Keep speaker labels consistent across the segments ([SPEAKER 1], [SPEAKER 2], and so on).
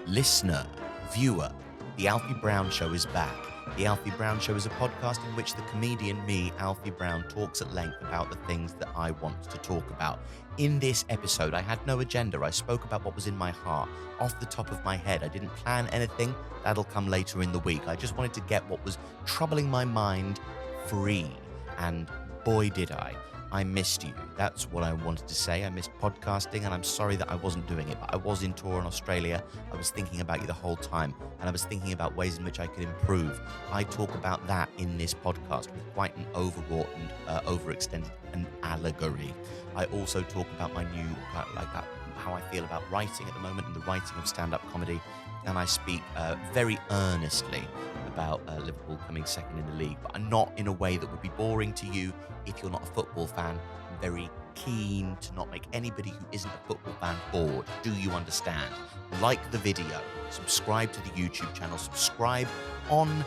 [SPEAKER 1] listener, viewer, the Alfie Brown Show is back. The Alfie Brown Show is a podcast in which the comedian, me, Alfie Brown, talks at length about the things that I want to talk about. In this episode, I had no agenda. I spoke about what was in my heart, off the top of my head. I didn't plan anything. That'll come later in the week. I just wanted to get what was troubling my mind free. And boy, did I. I missed you. That's what I wanted to say. I missed podcasting, and I'm sorry that I wasn't doing it, but I was in tour in Australia. I was thinking about you the whole time, and I was thinking about ways in which I could improve. I talk about that in this podcast with quite an overwrought and overextended an allegory. I also talk about my new, how I feel about writing at the moment and the writing of stand-up comedy, and I speak very earnestly about Liverpool coming second in the league, but not in a way that would be boring to you if you're not a football fan. I'm very keen to not make anybody who isn't a football fan bored. Do you understand? Like the video, subscribe to the YouTube channel, subscribe on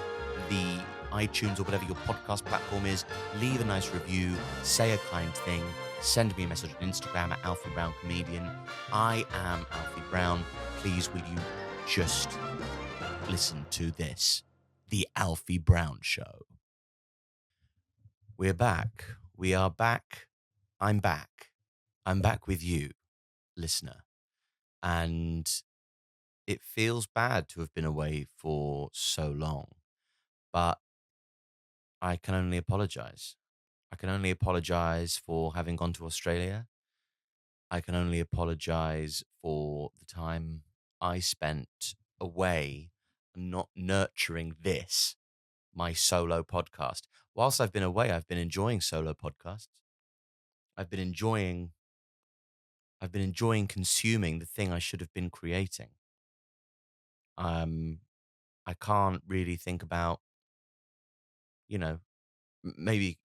[SPEAKER 1] the iTunes or whatever your podcast platform is, leave a nice review, say a kind thing, send me a message on Instagram at Alfie Brown Comedian. I am Alfie Brown. Please, will you just listen to this? The Alfie Brown Show. We're back. We are back. I'm back. I'm back with you, listener. And it feels bad to have been away for so long, but I can only apologize. I can only apologize for having gone to Australia. I can only apologize for the time I spent away not nurturing this, my solo podcast. Whilst I've been away, I've been enjoying solo podcasts. I've been enjoying consuming the thing I should have been creating. I can't really think about, maybe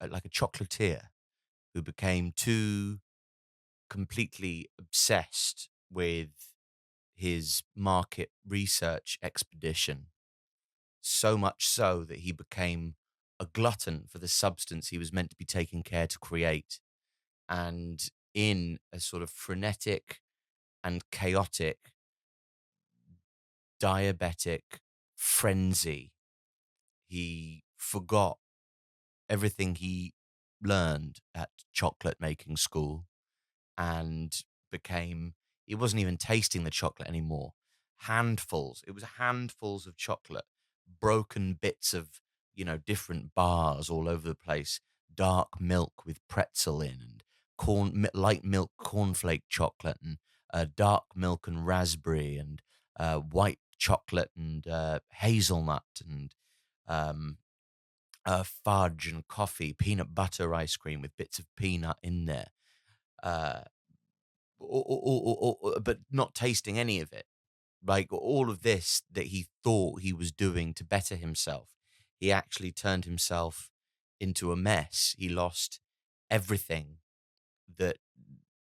[SPEAKER 1] like a chocolatier who became too completely obsessed with his market research expedition, so much so that he became a glutton for the substance he was meant to be taking care to create. And in a sort of frenetic and chaotic, diabetic frenzy, he forgot everything he learned at chocolate making school and became, he wasn't even tasting the chocolate anymore. It was handfuls of chocolate, broken bits of, different bars all over the place, dark milk with pretzel in, and light milk cornflake chocolate, and dark milk and raspberry, and white chocolate and hazelnut, and um, fudge and coffee, peanut butter ice cream with bits of peanut in there. Uh, but not tasting any of it. Like all of this that he thought he was doing to better himself, he actually turned himself into a mess. He lost everything that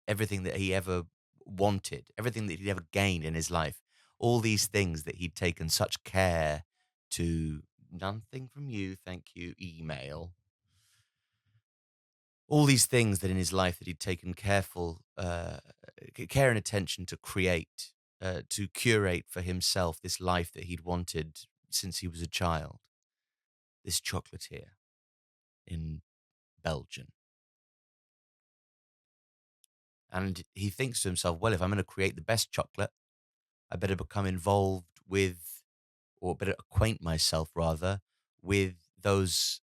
[SPEAKER 1] everything that he ever wanted, everything that he'd ever gained in his life. All these things that he'd taken such care to. Nothing from you, thank you. Email. All these things that in his life that he'd taken care and attention to create, to curate for himself this life that he'd wanted since he was a child. This chocolatier in Belgium. And he thinks to himself, well, if I'm going to create the best chocolate, I better become involved with, or better acquaint myself rather, with those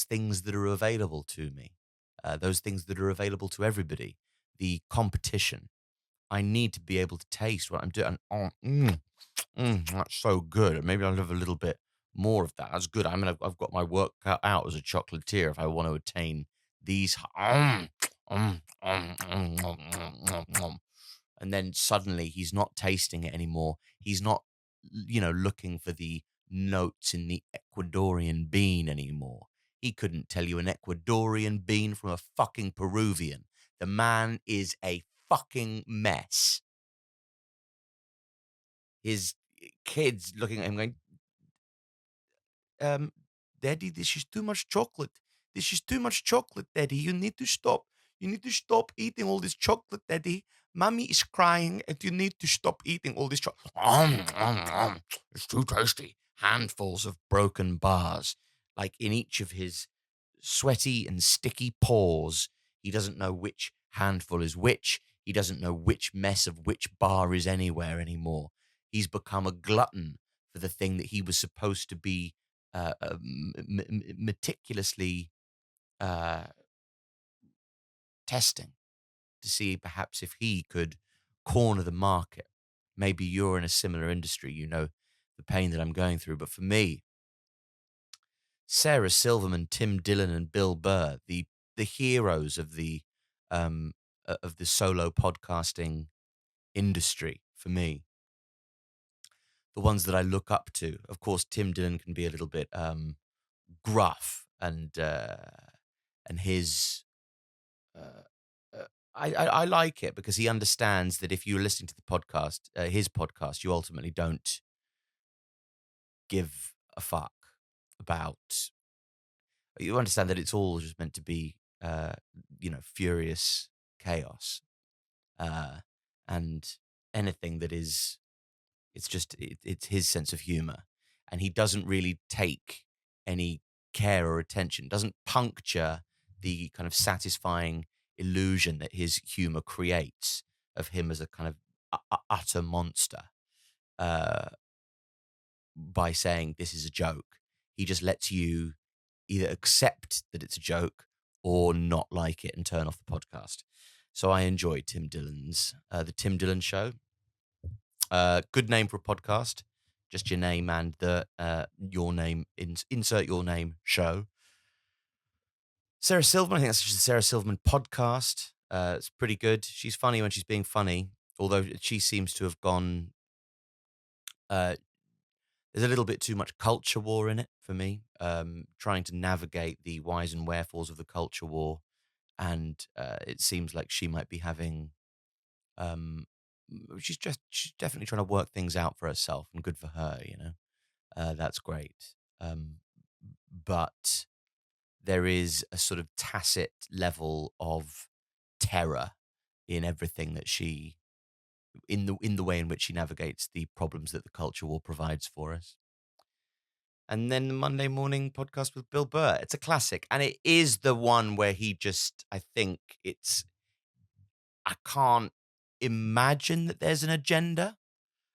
[SPEAKER 1] things that are available to me, those things that are available to everybody. The competition. I need to be able to taste what I'm doing. That's so good. Maybe I'll have a little bit more of that. That's good. I've got my work cut out as a chocolatier if I want to attain these. And then suddenly he's not tasting it anymore. He's not, looking for the notes in the Ecuadorian bean anymore. He couldn't tell you an Ecuadorian bean from a fucking Peruvian. The man is a fucking mess. His kids looking at him going, Daddy, this is too much chocolate. This is too much chocolate, Daddy. You need to stop. You need to stop eating all this chocolate, Daddy. Mummy is crying and you need to stop eating all this chocolate. It's too tasty. Handfuls of broken bars, like in each of his sweaty and sticky paws. He doesn't know which handful is which. He doesn't know which mess of which bar is anywhere anymore. He's become a glutton for the thing that he was supposed to be meticulously uh, testing to see perhaps if he could corner the market. Maybe you're in a similar industry, you know the pain that I'm going through. But for me, Sarah Silverman, Tim Dillon, and Bill Burr, the heroes of the solo podcasting industry, for me, the ones that I look up to. Of course, Tim Dillon can be a little bit gruff, and his uh, I like it because he understands that if you're listening to the podcast, his podcast, you ultimately don't give a fuck about. You understand that it's all just meant to be, furious chaos, uh, and anything that is, it's his sense of humor, and he doesn't really take any care or attention. Doesn't puncture the kind of satisfying illusion that his humor creates of him as a kind of utter monster. Uh, by saying this is a joke. He just lets you either accept that it's a joke or not like it and turn off the podcast. So I enjoy Tim Dillon's the Tim Dillon Show. Good name for a podcast. Just your name and the your name. Insert your name. Show. Sarah Silverman. I think that's just the Sarah Silverman podcast. It's pretty good. She's funny when she's being funny, although she seems to have gone. Uh, There's a little bit too much culture war in it for me. Trying to navigate the whys and wherefores of the culture war, and it seems like she might be having. Um, she's definitely trying to work things out for herself, and good for her. That's great. But there is a sort of tacit level of terror in everything that she in the way in which she navigates the problems that the culture war provides for us. And then the Monday morning podcast with Bill Burr. It's a classic. And it is the one where I think I can't imagine that there's an agenda.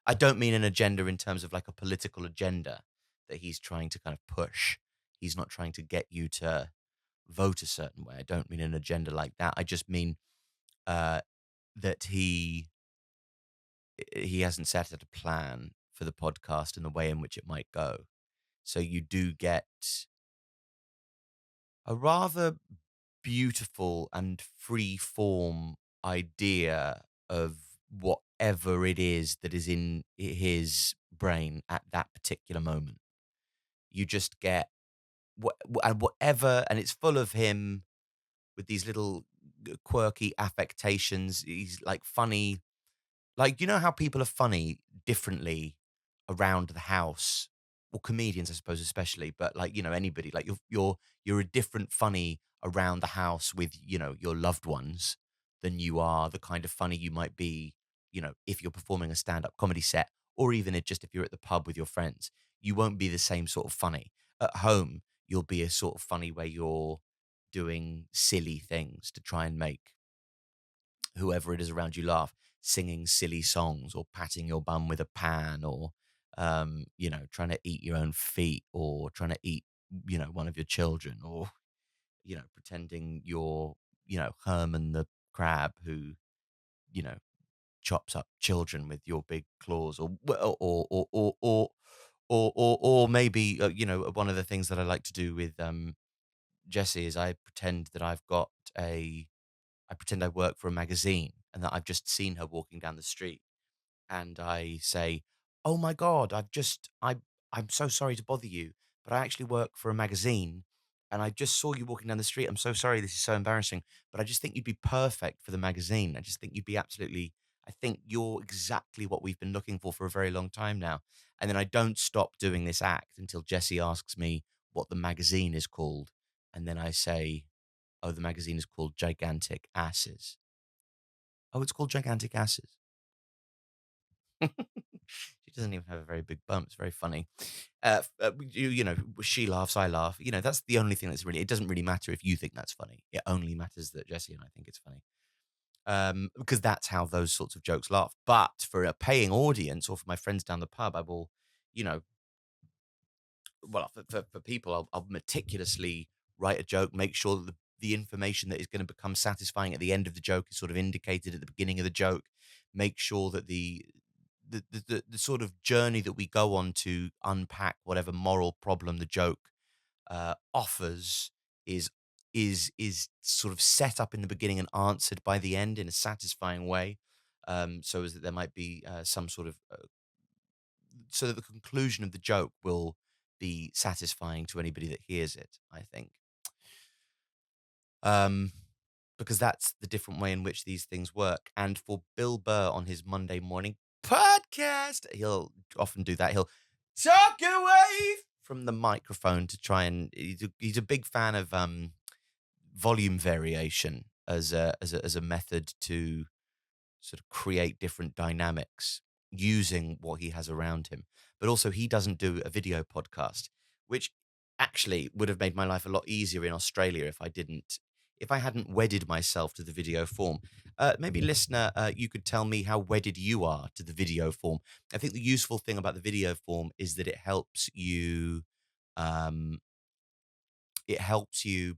[SPEAKER 1] I don't mean an agenda in terms of like a political agenda that he's trying to kind of push. He's not trying to get you to vote a certain way. I don't mean an agenda like that. I just mean uh, that he hasn't set out a plan for the podcast and the way in which it might go. So you do get a rather beautiful and free form idea of whatever it is that is in his brain at that particular moment. You just get and whatever, and it's full of him with these little quirky affectations. He's like funny. Like, you know how people are funny differently around the house, or comedians, I suppose, especially, but like, anybody, like you're a different funny around the house with, your loved ones than you are the kind of funny you might be, if you're performing a stand-up comedy set, or even just if you're at the pub with your friends. You won't be the same sort of funny. At home, you'll be a sort of funny where you're doing silly things to try and make whoever it is around you laugh, singing silly songs or patting your bum with a pan, or trying to eat your own feet, or trying to eat, one of your children, or pretending you're, Herman the crab who, you know chops up children with your big claws, or or maybe, one of the things that I like to do with Jesse is I pretend I work for a magazine and that I've just seen her walking down the street, and I say, "Oh my God, I'm so sorry to bother you, but I actually work for a magazine and I just saw you walking down the street. I'm so sorry. This is so embarrassing, but I just think you'd be perfect for the magazine. I just think you'd be I think you're exactly what we've been looking for a very long time now." And then I don't stop doing this act until Jesse asks me what the magazine is called. And then I say, "Oh, the magazine is called Gigantic Asses." Oh, it's called Gigantic Asses. She doesn't even have a very big bump. It's very funny. You know, she laughs, I laugh. You know, that's the only thing that's really. It doesn't really matter if you think that's funny. It only matters that Jesse and I think it's funny. Because that's how those sorts of jokes laugh. But for a paying audience or for my friends down the pub, I will, you know, well, for people, I'll meticulously write a joke, make sure that the information that is going to become satisfying at the end of the joke is sort of indicated at the beginning of the joke. Make sure that the sort of journey that we go on to unpack whatever moral problem the joke offers is is sort of set up in the beginning and answered by the end in a satisfying way, so as that there might be some sort of so that the conclusion of the joke will be satisfying to anybody that hears it. I think. Um, because that's the different way in which these things work. And for Bill Burr on his Monday morning podcast, he'll often do that. He'll talk away from the microphone to try and he's a big fan of volume variation as a method to sort of create different dynamics using what he has around him. But also, he doesn't do a video podcast, which actually would have made my life a lot easier in Australia if I hadn't wedded myself to the video form. Maybe, listener, you could tell me how wedded you are to the video form. I think the useful thing about the video form is that um, it helps you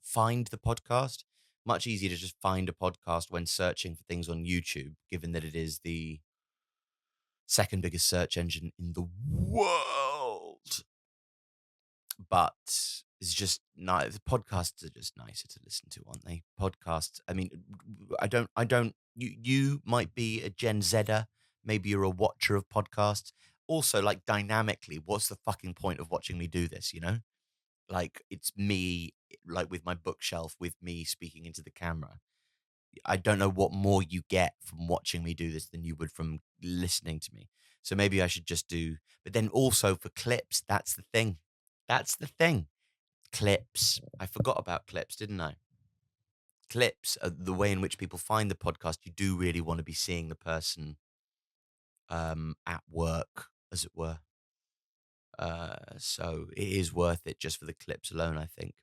[SPEAKER 1] find the podcast. Much easier to just find a podcast when searching for things on YouTube, given that it is the second biggest search engine in the world. But it's just nice. Podcasts are just nicer to listen to, aren't they? Podcasts. I mean, I don't. You might be a Gen Zer. Maybe you're a watcher of podcasts. Also, like dynamically, what's the fucking point of watching me do this? You know, like it's me, like with my bookshelf, with me speaking into the camera. I don't know what more you get from watching me do this than you would from listening to me. So maybe I should just do, but then also for clips, that's the thing. That's the thing. Clips. I forgot about clips, didn't I? Clips are the way in which people find the podcast. You do really want to be seeing the person at work, as it were. So it is worth it just for the clips alone, I think.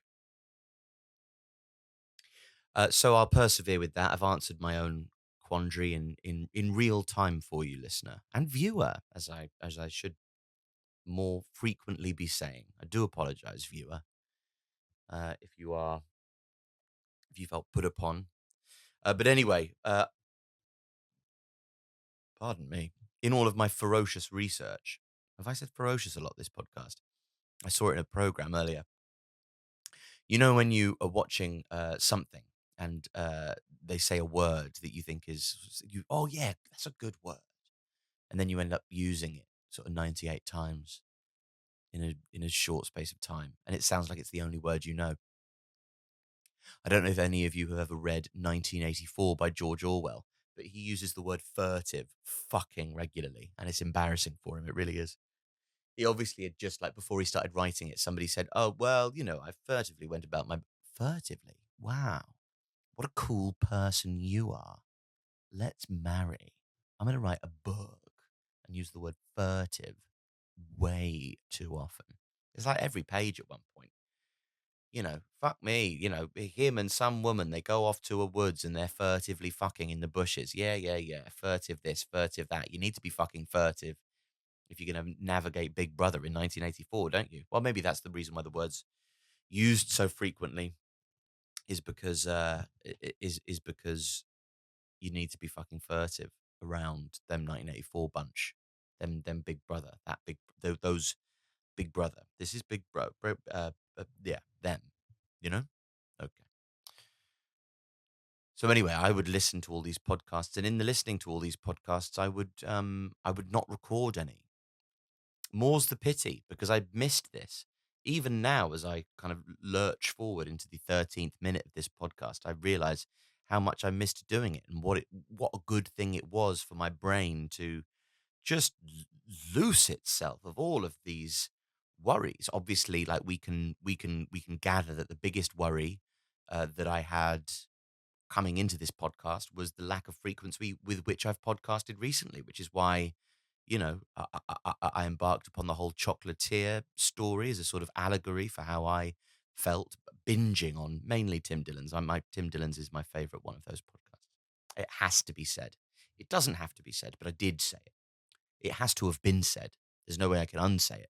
[SPEAKER 1] So I'll persevere with that. I've answered my own quandary in real time for you, listener and viewer, as I should more frequently be saying. I do apologize, viewer, if you felt put upon. But anyway, pardon me. In all of my ferocious research, have I said ferocious a lot this podcast? I saw it in a program earlier. You know when you are watching something and they say a word that you think is you. Oh yeah, that's a good word, and then you end up using it sort of 98 times in a short space of time, and it sounds like it's the only word you know. I don't know if any of you have ever read 1984 by George Orwell, but he uses the word furtive fucking regularly, and it's embarrassing for him. It really is. He obviously had just like before he started writing it, somebody said, "Oh well, you know, I furtively went about my furtively. Wow, what a cool person you are. Let's marry. I'm going to write a book and use the word furtive way too often. It's like every page at one point. You know, fuck me. You know, him and some woman, they go off to a woods and they're furtively fucking in the bushes. Yeah, yeah, yeah. Furtive this, furtive that. You need to be fucking furtive if you're going to navigate Big Brother in 1984, don't you? Well, maybe that's the reason why the word's used so frequently is because is because you need to be fucking furtive around them 1984 bunch, them Big Brother, those Big Brother. This is yeah, them. You know? Okay. So anyway, I would listen to all these podcasts, and in the listening to all these podcasts, I would not record any. More's the pity because I missed this. Even now, as I kind of lurch forward into the 13th minute of this podcast, I realize how much I missed doing it and what a good thing it was for my brain to just loose itself of all of these worries. Obviously, like we can gather that the biggest worry that I had coming into this podcast was the lack of frequency with which I've podcasted recently, which is why, I embarked upon the whole chocolatier story as a sort of allegory for how I felt binging on mainly Tim Dillon's. Tim Dillon's is my favorite one of those podcasts. It has to be said. It doesn't have to be said, but I did say it. It has to have been said. There's no way I can unsay it.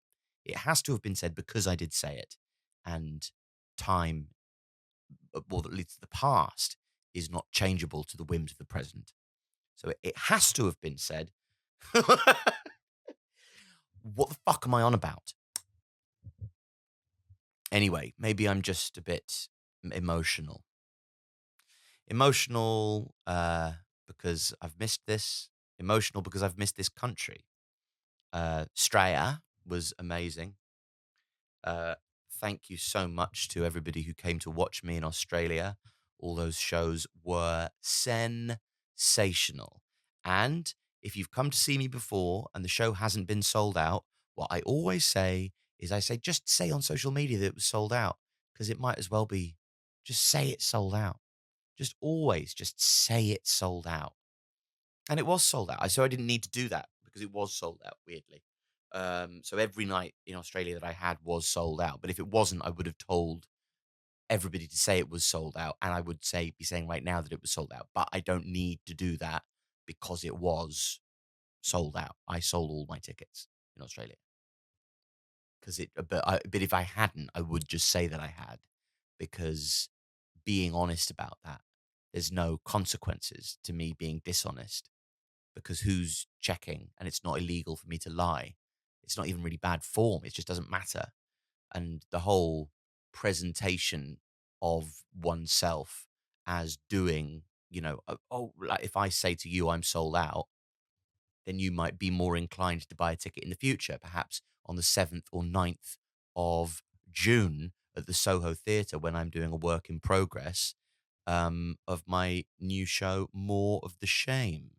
[SPEAKER 1] It has to have been said because I did say it. And time, or at least the past, is not changeable to the whims of the present. So it has to have been said. What the fuck am I on about? Anyway, maybe I'm just a bit emotional. Emotional because I've missed this. Emotional because I've missed this country. Straya was amazing. Thank you so much to everybody who came to watch me in Australia. All those shows were sensational. And if you've come to see me before and the show hasn't been sold out, what I always say is just say on social media that it was sold out, because it might as well be. Just say it's sold out. Just say it's sold out. And it was sold out. So I didn't need to do that because it was sold out, weirdly. So every night in Australia that I had was sold out. But if it wasn't, I would have told everybody to say it was sold out. And I would be saying right now that it was sold out. But I don't need to do that because it was sold out. I sold all my tickets in Australia. But if I hadn't, I would just say that I had, because being honest about that, there's no consequences to me being dishonest, because who's checking? And it's not illegal for me to lie. It's not even really bad form. It just doesn't matter. And the whole presentation of oneself as doing, like if I say to you I'm sold out, then you might be more inclined to buy a ticket in the future, perhaps on the 7th or 9th of June at the Soho Theatre, when I'm doing a work in progress of my new show, More of the Shame.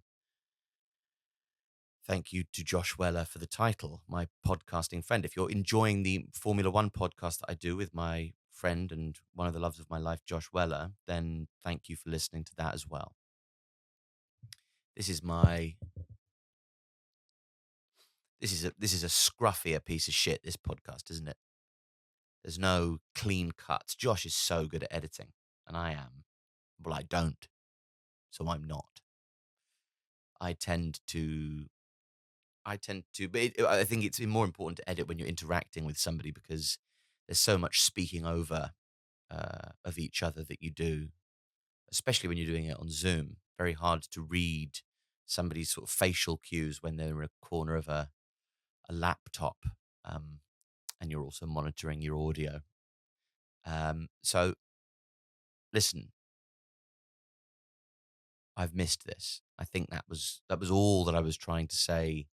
[SPEAKER 1] Thank you to Josh Weller for the title, my podcasting friend. If you're enjoying the Formula One podcast that I do with my friend and one of the loves of my life, Josh Weller, then thank you for listening to that as well. This is a scruffier piece of shit, this podcast, isn't it? There's no clean cuts. Josh is so good at editing, and I am. Well, I don't, so I'm not. I tend to, but I think it's more important to edit when you're interacting with somebody, because there's so much speaking over of each other that you do, especially when you're doing it on Zoom. Very hard to read somebody's sort of facial cues when they're in a corner of a laptop, and you're also monitoring your audio. So, listen, I've missed this. I think that was all that I was trying to say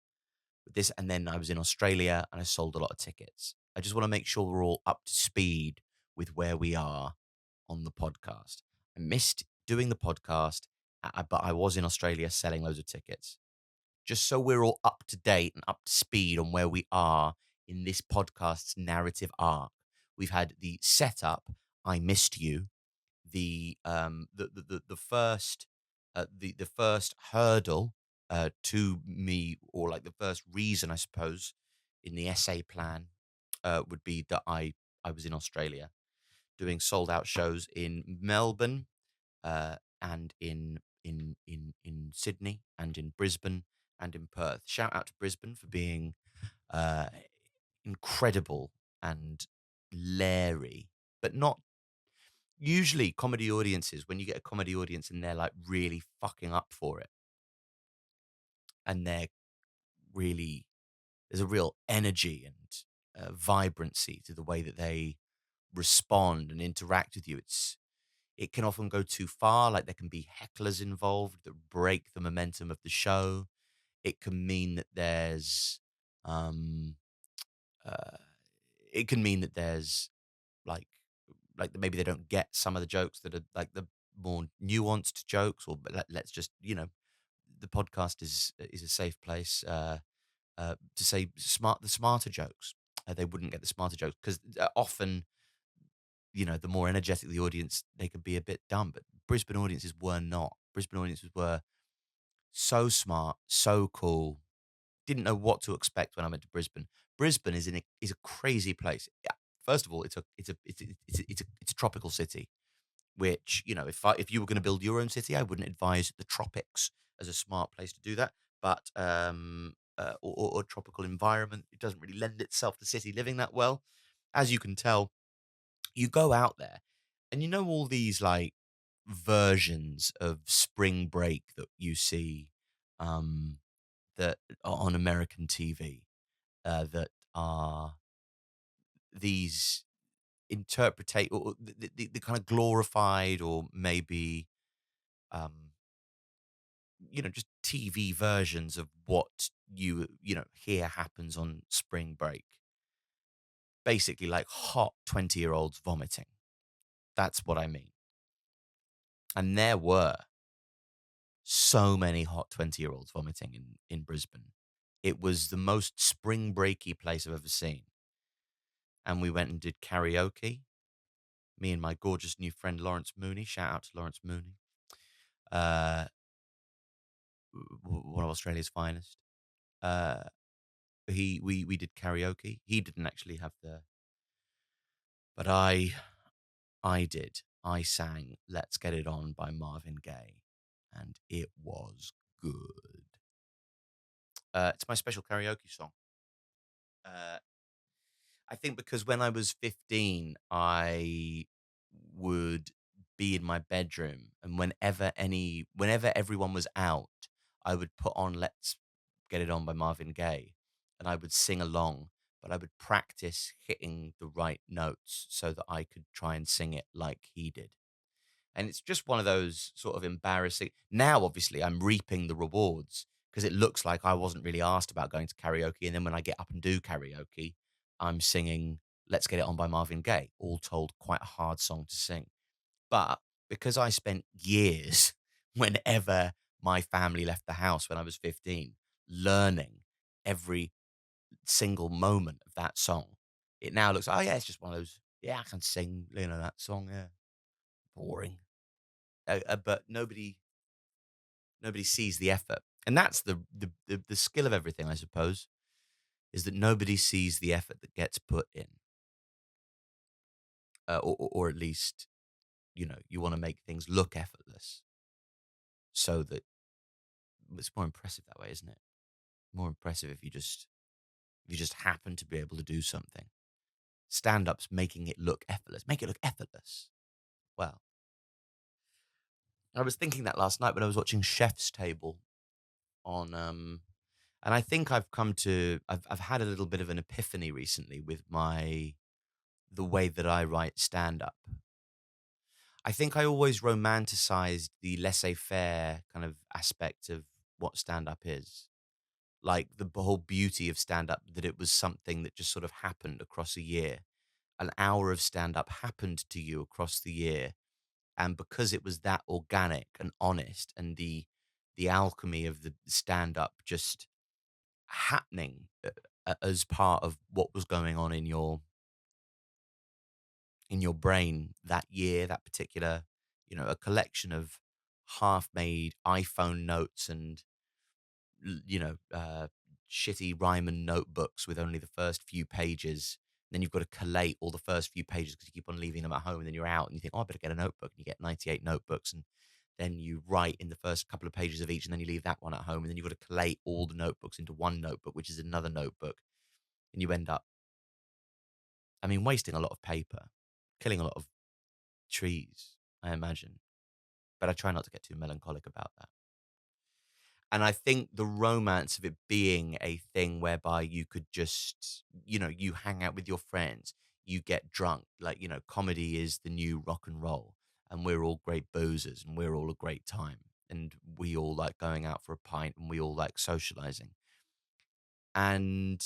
[SPEAKER 1] with this. And then I was in Australia and I sold a lot of tickets. I just want to make sure we're all up to speed with where we are on the podcast. I missed doing the podcast, but I was in Australia selling loads of tickets. Just so we're all up to date and up to speed on where we are in this podcast's narrative arc. We've had the setup, I missed you, the first the first hurdle to me, or like the first reason, I suppose, in the essay plan would be that I was in Australia doing sold out shows in Melbourne, and in Sydney, and in Brisbane, and in Perth. Shout out to Brisbane for being uh, incredible and leery, but not usually comedy audiences. When you get a comedy audience and they're like really fucking up for it, and there's a real energy and vibrancy to the way that they respond and interact with you. It can often go too far. Like, there can be hecklers involved that break the momentum of the show. It can mean that uh, there's like maybe they don't get some of the jokes that are like the more nuanced jokes, or let's just, the podcast is a safe place to say the smarter jokes. They wouldn't get the smarter jokes because often the more energetic the audience, they could be a bit dumb. But Brisbane audiences were not. Brisbane audiences were so smart, so cool. Didn't know what to expect when I went to Brisbane. Brisbane is a crazy place. Yeah. First of all, it's a tropical city. Which if you were going to build your own city, I wouldn't advise the tropics as a smart place to do that. But or tropical environment, it doesn't really lend itself to city living that well. As you can tell, you go out there, and all these like versions of spring break that you see um, that are on American TV that are these interpretate or the kind of glorified or maybe um, just TV versions of what hear happens on spring break. Basically, like hot 20-year-olds vomiting. That's what I mean. And there were so many hot 20-year-olds vomiting in Brisbane. It was the most spring breaky place I've ever seen. And we went and did karaoke. Me and my gorgeous new friend Lawrence Mooney. Shout out to Lawrence Mooney. Uh, one of Australia's finest. Uh, we did karaoke. He didn't actually have but I did. I sang "Let's Get It On" by Marvin Gaye, and it was good. It's my special karaoke song. Uh, I think because when I was 15, I would be in my bedroom, and whenever everyone was out, I would put on "Let's Get It On" by Marvin Gaye, and I would sing along, but I would practice hitting the right notes so that I could try and sing it like he did. And it's just one of those sort of embarrassing. Now, obviously, I'm reaping the rewards because it looks like I wasn't really asked about going to karaoke. And then when I get up and do karaoke, I'm singing "Let's Get It On" by Marvin Gaye, all told quite a hard song to sing. But because I spent years, whenever my family left the house when I was 15, learning every single moment of that song, it now looks, oh, yeah, it's just one of those, yeah, I can sing, that song, yeah. Boring. But nobody sees the effort, and that's the skill of everything, I suppose, is that nobody sees the effort that gets put in, or at least you want to make things look effortless, so that it's more impressive that way, isn't it? More impressive if you just happen to be able to do something. Stand-ups making it look effortless, make it look effortless. Well, I was thinking that last night when I was watching Chef's Table on and I think I've had a little bit of an epiphany recently with the way that I write stand up. I think I always romanticized the laissez-faire kind of aspect of what stand up is. Like the whole beauty of stand up, that it was something that just sort of happened across a year. An hour of stand up happened to you across the year. And because it was that organic and honest, and the alchemy of the stand up just happening as part of what was going on in your brain that year, that particular, a collection of half-made iPhone notes and shitty Ryman notebooks with only the first few pages. Then you've got to collate all the first few pages because you keep on leaving them at home, and then you're out and you think, oh, I better get a notebook, and you get 98 notebooks, and then you write in the first couple of pages of each, and then you leave that one at home, and then you've got to collate all the notebooks into one notebook, which is another notebook, and you end up, I mean, wasting a lot of paper, killing a lot of trees, I imagine. But I try not to get too melancholic about that. And I think the romance of it being a thing whereby you could just, you hang out with your friends, you get drunk. Like, comedy is the new rock and roll, and we're all great boozers, and we're all a great time. And we all like going out for a pint, and we all like socializing. And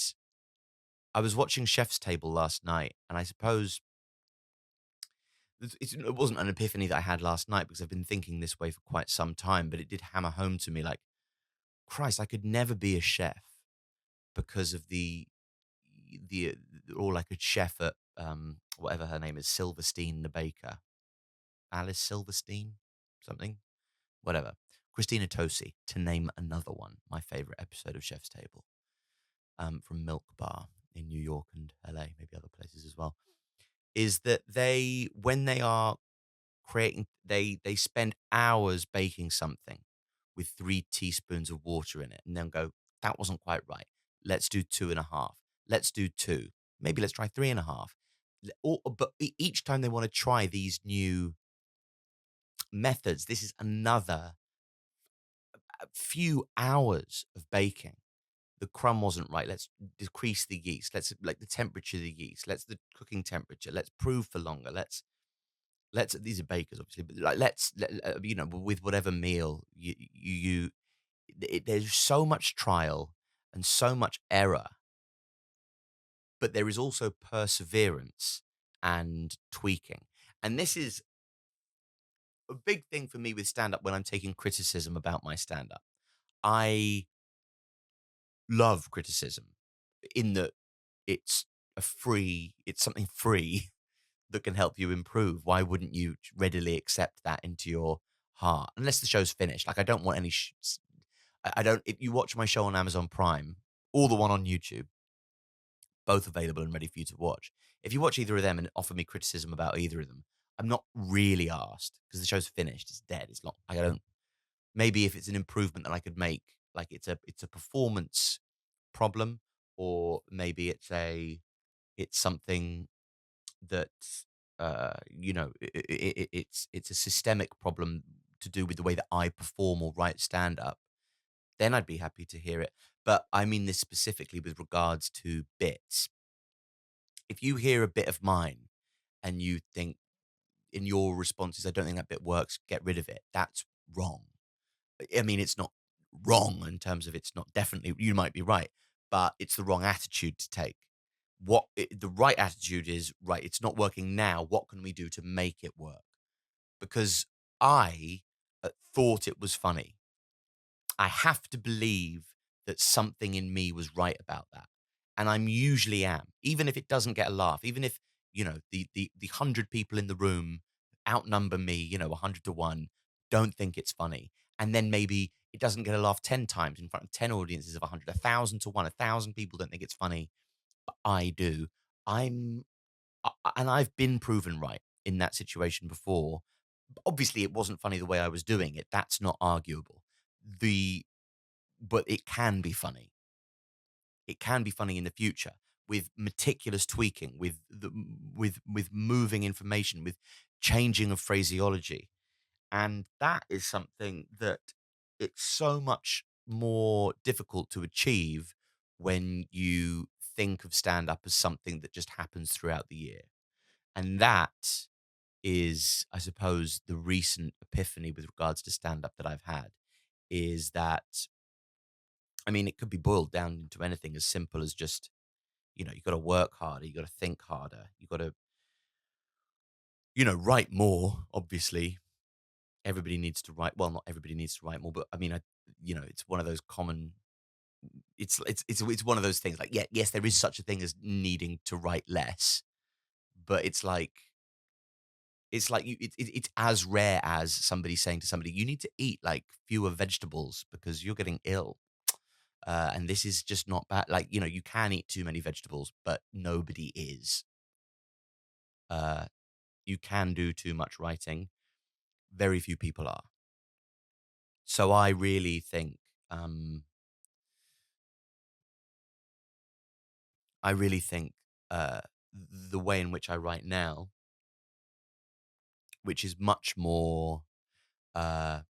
[SPEAKER 1] I was watching Chef's Table last night, and I suppose it wasn't an epiphany that I had last night because I've been thinking this way for quite some time, but it did hammer home to me like, Christ, I could never be a chef because of the or like a chef at whatever her name is, Silverstein the baker, Alice Silverstein, something, whatever. Christina Tosi, to name another one, my favorite episode of Chef's Table, from Milk Bar in New York and LA, maybe other places as well, is that when they are creating, they spend hours baking something with 3 teaspoons of water in it, and then go, that wasn't quite right. Let's do 2.5. Let's do 2. Maybe let's try 3.5. But each time they want to try these new methods, this is another few hours of baking. The crumb wasn't right. Let's decrease the yeast. Let's like the temperature of the yeast. Let's the cooking temperature. Let's prove for longer. Let's these are bakers obviously, but like with whatever meal there's so much trial and so much error, but there is also perseverance and tweaking. And this is a big thing for me with stand up when I'm taking criticism about my stand up. I love criticism in that it's something free that can help you improve. Why wouldn't you readily accept that into your heart? Unless the show's finished. Like, I don't want any. I don't. If you watch my show on Amazon Prime or the one on YouTube, both available and ready for you to watch. If you watch either of them and offer me criticism about either of them, I'm not really asked because the show's finished. It's dead. It's not. I don't. Maybe if it's an improvement that I could make, like it's a performance problem, or maybe it's something that it's a systemic problem to do with the way that I perform or write stand up, then I'd be happy to hear it. But I mean this specifically with regards to bits. If you hear a bit of mine and you think in your responses, I don't think that bit works, get rid of it. That's wrong. I mean, it's not wrong in terms of it's not definitely, you might be right, but it's the wrong attitude to take. The right attitude is, right, it's not working now. What can we do to make it work? Because I thought it was funny. I have to believe that something in me was right about that. And I'm usually am, even if it doesn't get a laugh, even if, the 100 people in the room outnumber me, 100 to 1, don't think it's funny. And then maybe it doesn't get a laugh 10 times in front of 10 audiences of 100, 1,000 to 1, 1,000 people don't think it's funny. But I do. And I've been proven right in that situation before. Obviously, it wasn't funny the way I was doing it. That's not arguable. But it can be funny. It can be funny in the future with meticulous tweaking, with moving information, with changing of phraseology, and that is something that it's so much more difficult to achieve when you think of stand up as something that just happens throughout the year. And that is, I suppose, the recent epiphany with regards to stand up that I've had is that, I mean, it could be boiled down into anything as simple as just, you got to work harder, you got to think harder, you got to, write more. Obviously, everybody needs to write. Well, not everybody needs to write more, but I mean, it's one of those common. It's one of those things. Like, yeah, yes, there is such a thing as needing to write less, but it's as rare as somebody saying to somebody, you need to eat like fewer vegetables because you're getting ill. And this is just not bad. Like, you can eat too many vegetables, but nobody is. You can do too much writing. Very few people are. So um, I really think, uh, the way in which I write now, which is much more, uh,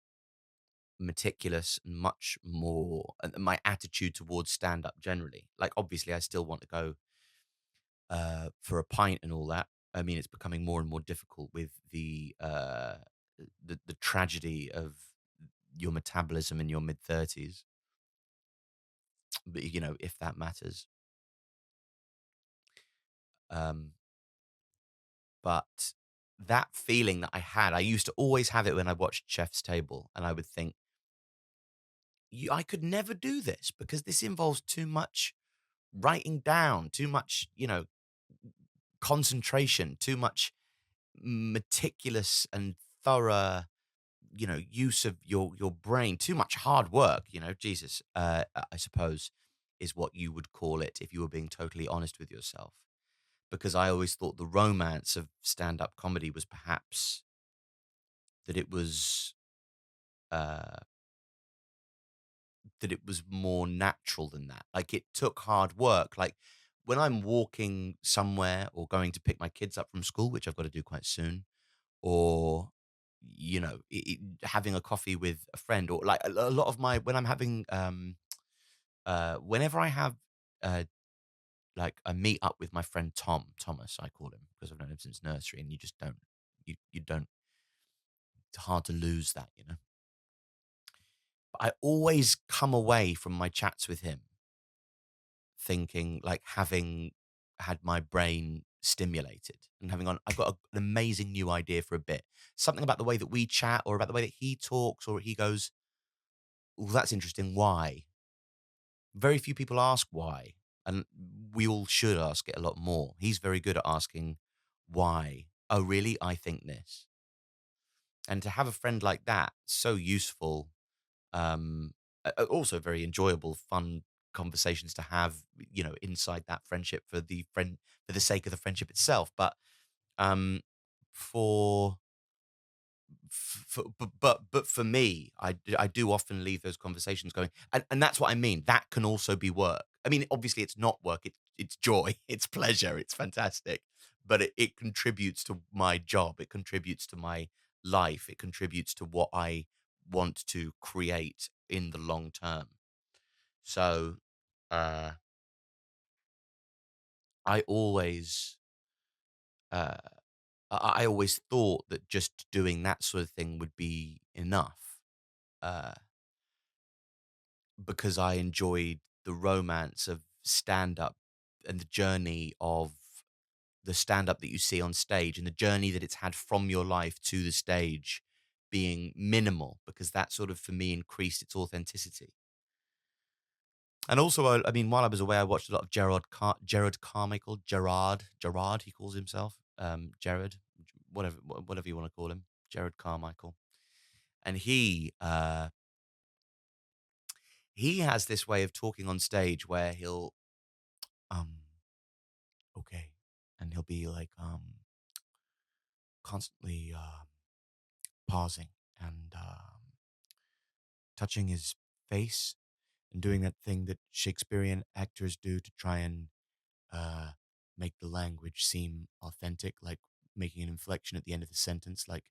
[SPEAKER 1] meticulous and much more, my attitude towards stand up generally. Like, obviously, I still want to go for a pint and all that. I mean, it's becoming more and more difficult with the tragedy of your metabolism in your mid 30s. But if that matters. Um, but that feeling that I had, I used to always have it when I watched Chef's Table, and I would think, I could never do this because this involves too much writing down, too much, concentration, too much meticulous and thorough, use of your brain, too much hard work, Jesus, I suppose is what you would call it if you were being totally honest with yourself. Because I always thought the romance of stand-up comedy was perhaps that it was uh that it was more natural than that. Like it took hard work. Like when I'm walking somewhere or going to pick my kids up from school, which I've got to do quite soon, or having a coffee with a friend, or like a lot of my when I'm having whenever I have uh like a meet up with my friend Thomas, I call him because I've known him since nursery, and you just don't you don't it's hard to lose that. But I always come away from my chats with him thinking, like, having had my brain stimulated and having on I've got an amazing new idea for a bit. Something about the way that we chat or about the way that he talks, or he goes, "Well, that's interesting. Why?" Very few people ask why, and we all should ask it a lot more. He's very good at asking why. Oh, really? I think this. And to have a friend like that, so useful, also very enjoyable, fun conversations to have, inside that friendship for the sake of the friendship itself. But um, for but for me, I do often leave those conversations going, and that's what I mean. That can also be work. I mean, obviously, it's not work. It's joy. It's pleasure. It's fantastic. But it contributes to my job. It contributes to my life. It contributes to what I want to create in the long term. So, uh, I always, uh, I always thought that just doing that sort of thing would be enough. Uh, because I enjoyed the romance of stand up and the journey of the stand up that you see on stage and the journey that it's had from your life to the stage being minimal, because that sort of for me increased its authenticity. And also, I mean, while I was away, I watched a lot of Jared Carmichael, Gerard, he calls himself, Jared, whatever you want to call him, Jared Carmichael, and he has this way of talking on stage where he'll um okay, and he'll be like constantly pausing and touching his face and doing that thing that Shakespearean actors do to try and uh make the language seem authentic, like making an inflection at the end of the sentence, like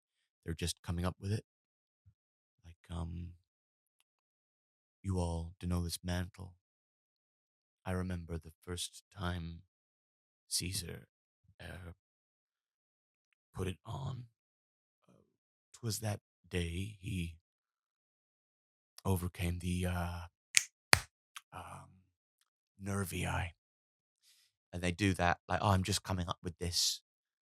[SPEAKER 1] they're just coming up with it, like you all to know this mantle. I remember the first time Caesar put it on. 'Twas that day he overcame the um, nervii. And they do that like, oh, I'm just coming up with this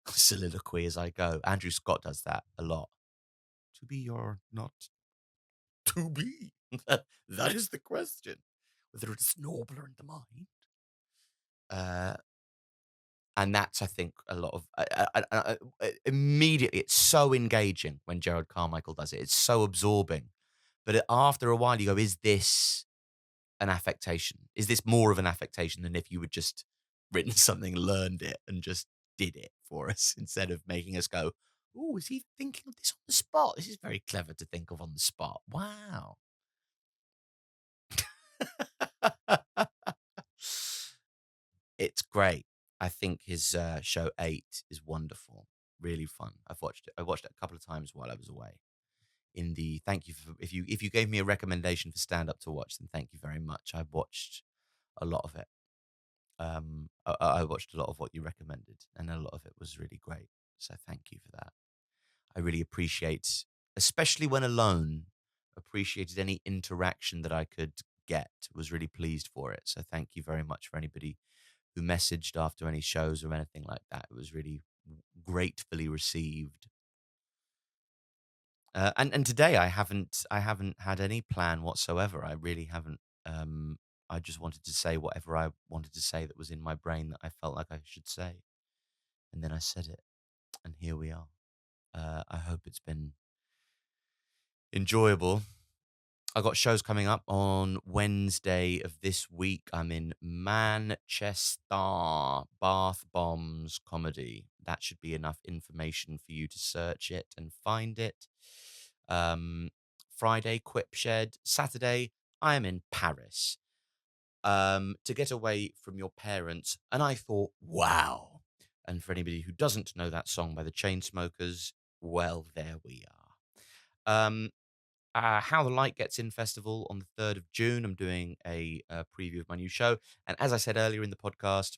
[SPEAKER 1] soliloquy as I go. Andrew Scott does that a lot. To be or not to be? That is the question. Whether it's nobler in the mind. Uh, and that's, I think, a lot of immediately. It's so engaging when Gerard Carmichael does it. It's so absorbing. But after a while, you go, is this an affectation? Is this more of an affectation than if you had just written something, learned it, and just did it for us instead of making us go, "Oh, is he thinking of this on the spot? This is very clever to think of on the spot. Wow." It's great. I think his show 8 is wonderful, really fun. I've watched it. I watched it a couple of times while I was away. In the thank you for if you gave me a recommendation for stand up to watch, then thank you very much. I watched a lot of it. I watched a lot of what you recommended, and a lot of it was really great. So thank you for that. I really appreciate, especially when alone, appreciated any interaction that I could get. Was really pleased for it. So thank you very much for anybody who messaged after any shows or anything like that. It was really gratefully received. And today I haven't had any plan whatsoever. I really haven't. I just wanted to say whatever I wanted to say that was in my brain that I felt like I should say. And then I said it, and here we are. I hope it's been enjoyable. I got shows coming up on Wednesday of this week. I'm in Manchester, Bath Bombs Comedy. That should be enough information for you to search it and find it. Um, Friday, Quip Shed. Saturday, I am in Paris to get away from your parents. And I thought, wow. And for anybody who doesn't know that song by the Chainsmokers, well, there we are. How the Light Gets In Festival on the 3rd of June. I'm doing a preview of my new show. And as I said earlier in the podcast,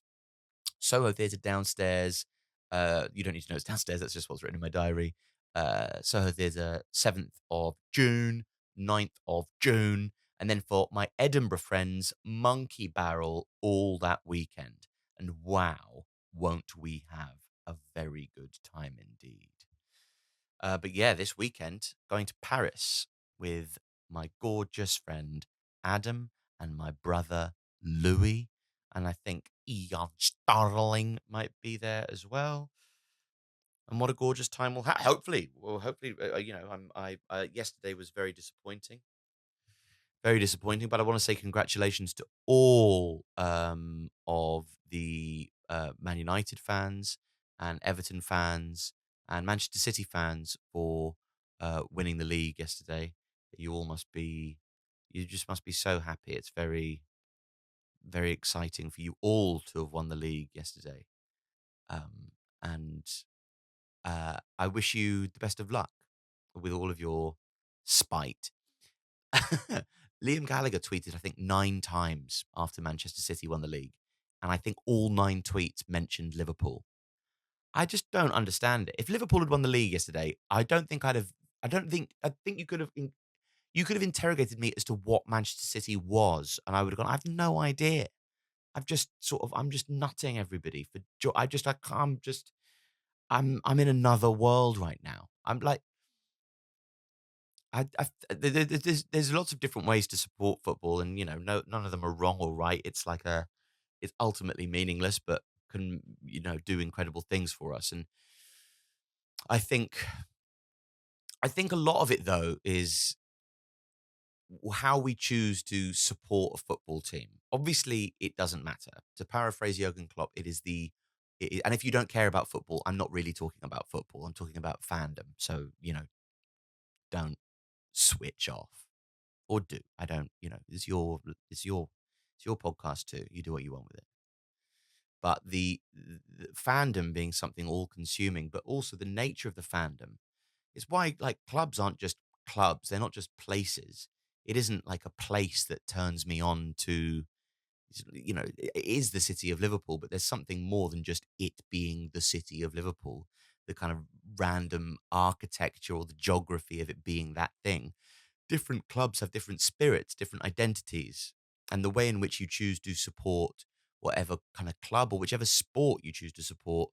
[SPEAKER 1] Soho Theatre downstairs. You don't need to know it's downstairs. That's just what's written in my diary. Soho Theatre, 7th of June, 9th of June. And then for my Edinburgh friends, Monkey Barrel all that weekend. And wow, won't we have a very good time indeed. But yeah, this weekend, going to Paris with my gorgeous friend Adam and my brother Louis. And I think Ian Starling might be there as well. And what a gorgeous time we'll have. Hopefully, yesterday was very disappointing. But I want to say congratulations to all of the Man United fans and Everton fans and Manchester City fans for winning the league yesterday. You just must be so happy. It's very, very exciting for you all to have won the league yesterday. And I wish you the best of luck with all of your spite. Liam Gallagher tweeted, I think, 9 times after Manchester City won the league. And I think all 9 tweets mentioned Liverpool. I just don't understand it. If Liverpool had won the league yesterday, I think you could have interrogated me as to what Manchester City was. And I would have gone, I have no idea. I'm just nutting everybody for joy. I'm in another world right now. I'm like, there's lots of different ways to support football, and no, none of them are wrong or right. It's ultimately meaningless, but can do incredible things for us. And I think I think a lot of it though is how we choose to support a football team. Obviously, it doesn't matter. To paraphrase Jurgen Klopp, and if you don't care about football, I'm not really talking about football. I'm talking about fandom. So don't switch off. Or do. I don't, it's your podcast too. You do what you want with it. But the fandom being something all consuming, but also the nature of the fandom is why like clubs aren't just clubs. They're not just places. It isn't like a place that turns me on to, it is the city of Liverpool, but there's something more than just it being the city of Liverpool. The kind of random architecture or the geography of it being that thing. Different clubs have different spirits, different identities, and the way in which you choose to support whatever kind of club or whichever sport you choose to support,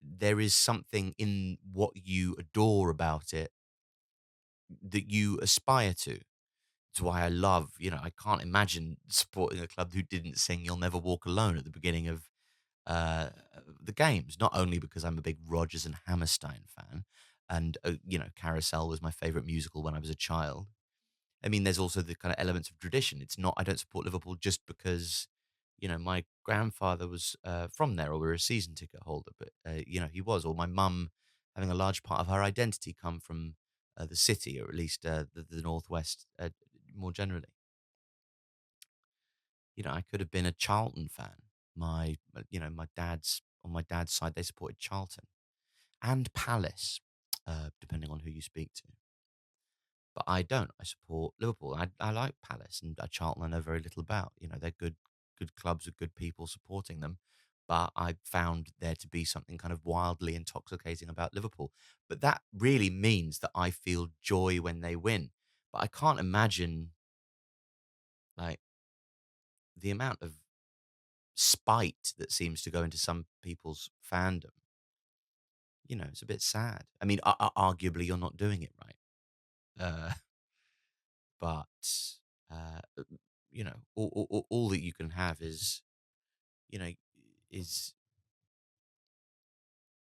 [SPEAKER 1] there is something in what you adore about it that you aspire to. It's why I love, I can't imagine supporting a club who didn't sing "You'll Never Walk Alone" at the beginning of uh, the games. Not only because I'm a big Rodgers and Hammerstein fan, and Carousel was my favorite musical when I was a child. I mean, there's also the kind of elements of tradition. It's not, I don't support Liverpool just because, my grandfather was from there or we're a season ticket holder, but, he was, or my mum having a large part of her identity come from the city, or at least the Northwest more generally. I could have been a Charlton fan. On my dad's side, they supported Charlton and Palace, depending on who you speak to. But I don't. I support Liverpool. I like Palace and Charlton. I know very little about. They're good clubs with good people supporting them. But I found there to be something kind of wildly intoxicating about Liverpool. But that really means that I feel joy when they win. But I can't imagine like the amount of spite that seems to go into some people's fandom. It's a bit sad. I mean, arguably you're not doing it right. But uh, all that you can have is you know is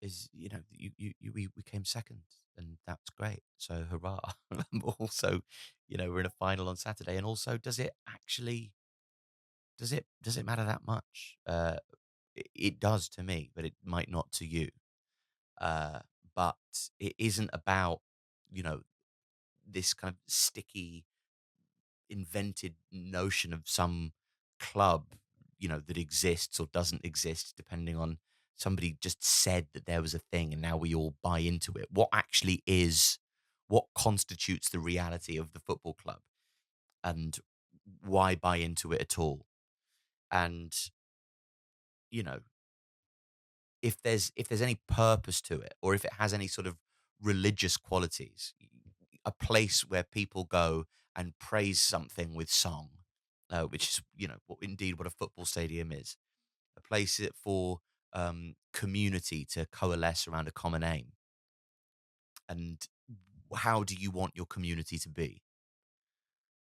[SPEAKER 1] is, we came second, and that's great. So hurrah! Also, we're in a final on Saturday, and also, does it matter that much? It does to me, but it might not to you. Uh, but it isn't about you know this kind of sticky invented notion of some club, that exists or doesn't exist, depending on somebody just said that there was a thing and now we all buy into it. What constitutes the reality of the football club, and why buy into it at all? And, you know, if there's any purpose to it, or if it has any sort of religious qualities, a place where people go and praise something with song, which is what a football stadium is, a place for community to coalesce around a common aim. And how do you want your community to be?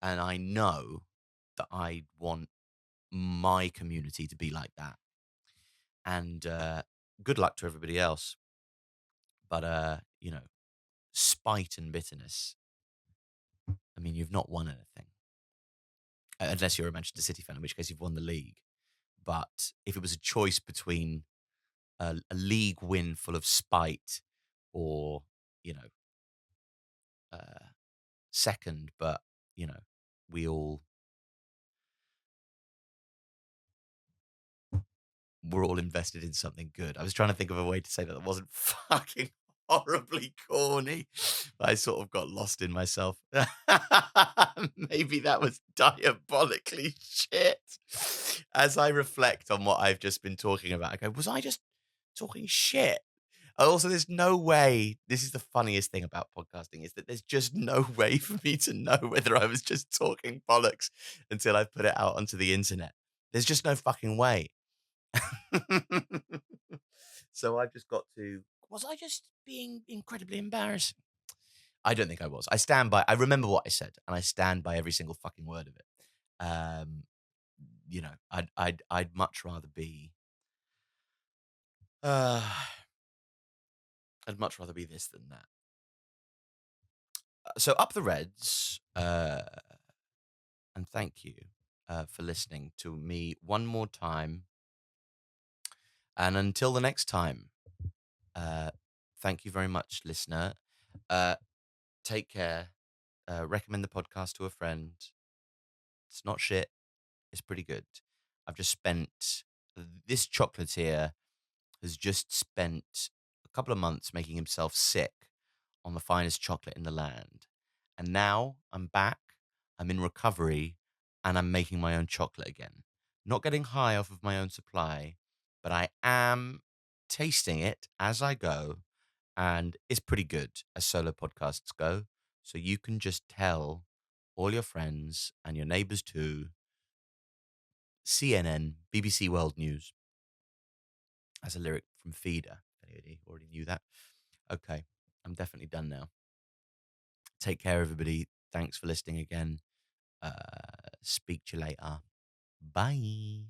[SPEAKER 1] And I know that I want my community to be like that. And good luck to everybody else. But spite and bitterness. I mean, you've not won anything, unless you're a Manchester City fan, in which case you've won the league. But if it was a choice between a league win full of spite, or you know, second, but we all we're all invested in something good. I was trying to think of a way to say that wasn't fucking horribly corny, but I sort of got lost in myself. Maybe that was diabolically shit. As I reflect on what I've just been talking about, I go, was I just talking shit? And also, there's no way. This is the funniest thing about podcasting, is that there's just no way for me to know whether I was just talking bollocks until I put it out onto the internet. There's just no fucking way. So I've just got to. Was I just being incredibly embarrassing? I don't think I was. I stand by. I remember what I said, and I stand by every single fucking word of it. Um, I'd much rather be. Uh, I'd much rather be this than that. So up the Reds, and thank you for listening to me one more time. And until the next time, thank you very much, listener. Take care. Recommend the podcast to a friend. It's not shit. It's pretty good. I've just spent this chocolatier has just spent a couple of months making himself sick on the finest chocolate in the land. And now I'm back, I'm in recovery, and I'm making my own chocolate again. Not getting high off of my own supply, but I am tasting it as I go, and it's pretty good as solo podcasts go. So you can just tell all your friends and your neighbors too. CNN, BBC World News, as a lyric from Feeder. Anybody already knew that? Okay, I'm definitely done now. Take care, everybody. Thanks for listening again. Speak to you later. Bye.